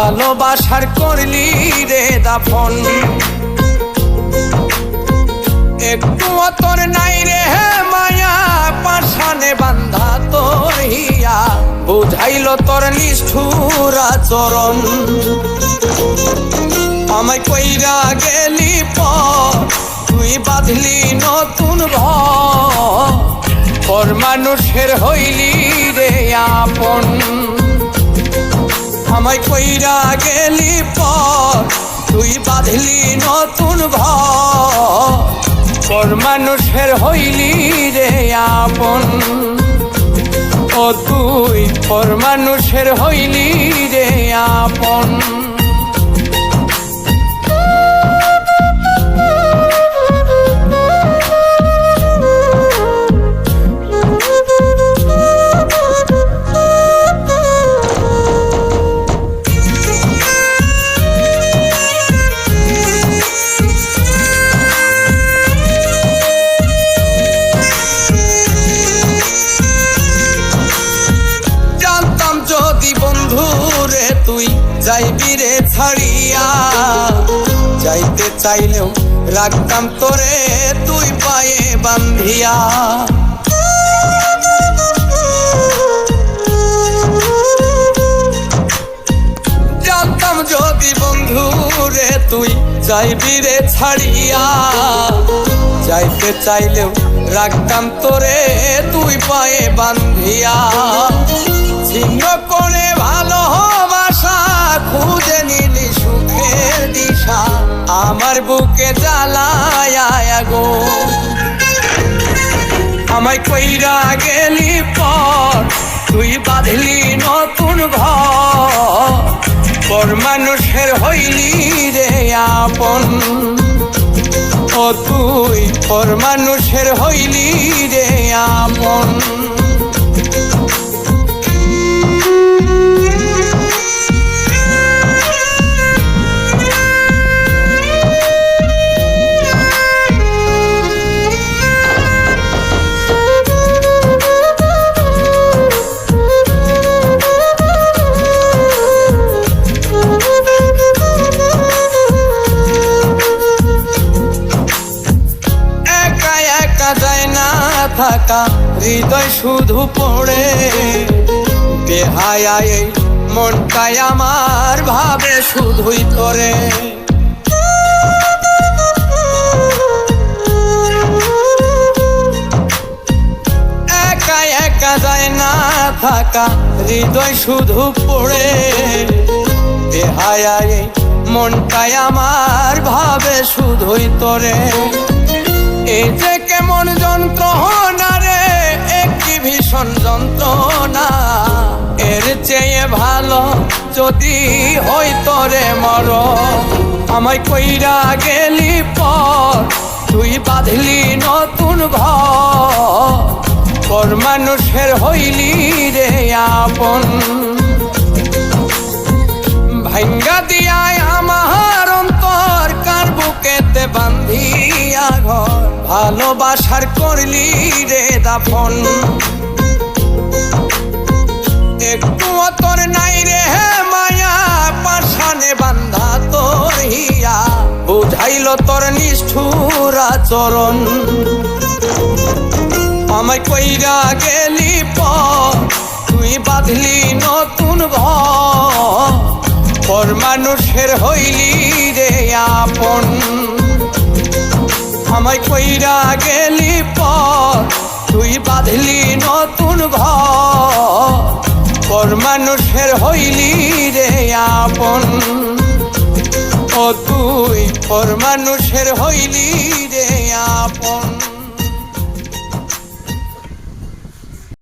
ভালোবাসার করলি রে দাফন। একটু তোর নাই রে মায়া, পাশানে বান্ধা তোর হিয়া, বুঝাইল তোর নিষ্ঠুর আচরণ। আমায় কইরা গেলি পর, তুই বাঁধলি নতুন ঘর, পর মানুষের হইলি রে আপন। আমায় কইরা গেলি পর, তুই বাঁধলি নতুন ঘর, পর মানুষের হইলি রে আপন। ও তুই পর মানুষের হইলি রে আপন। বন্ধুরে তুই যাইবি রে ছাড়িয়া, যাইতে চাইলেও রাখতাম তোরে তুই পায়ে বান্ধিয়া। জানতাম যদি বন্ধুরে তুই যাইবি রে ছাড়িয়া, যাইতে চাইলেও রাখতাম তোরে তুই পায়ে বান্ধিয়া। ছিন্ন করে ভালোবাসা খুঁজে নিলি সুখের দিশা, আমার বুকে জ্বালায় গো। আমায় কইরা গেলি পর, তুই বাঁধলি নতুন ঘর, পর মানুষের হইলি রে আপন। ও তুই পর মানুষের হইলি রে আপন। থাকা হৃদয় শুধু পড়ে, বেহায়া এই মনটাই আমার ভাবে শুধুই তোরে। একা একা যায় না থাকা হৃদয় শুধু পড়ে, বেহায়া এই মনটাই আমার ভাবে শুধুই তোরে। এই যে কেমন যন্ত্রণা রে, একটি ভীষণ যন্ত্রণা, এর চেয়ে ভালো যদি হইতো রে মর। আমায় কইরা গেলি পর, তুই বাঁধলি নতুন ঘর, পর মানুষের হইলি রে আপন। ভাঙ্গা দিয়ায় আমার অন্তর, কার বুকেতে বান্ধিয়া ঘর, ভালোবাসার করলি রে দাফন। একটু তোর নাই রে মায়া, পাশানে বান্ধা তোর হিয়া, বুঝাইল তোর নিষ্ঠুর আচরণ। আমায় কইরা গেলি পর, তুই বাঁধলি নতুন ঘর, পর মানুষের হইলি রে আপন। আমায় কইরা গেলি পর, তুই বাঁধলি নতুন ঘর, পর মানুষের হইলি রে আপন। ও তুই পর মানুষের হইলি রে আপন।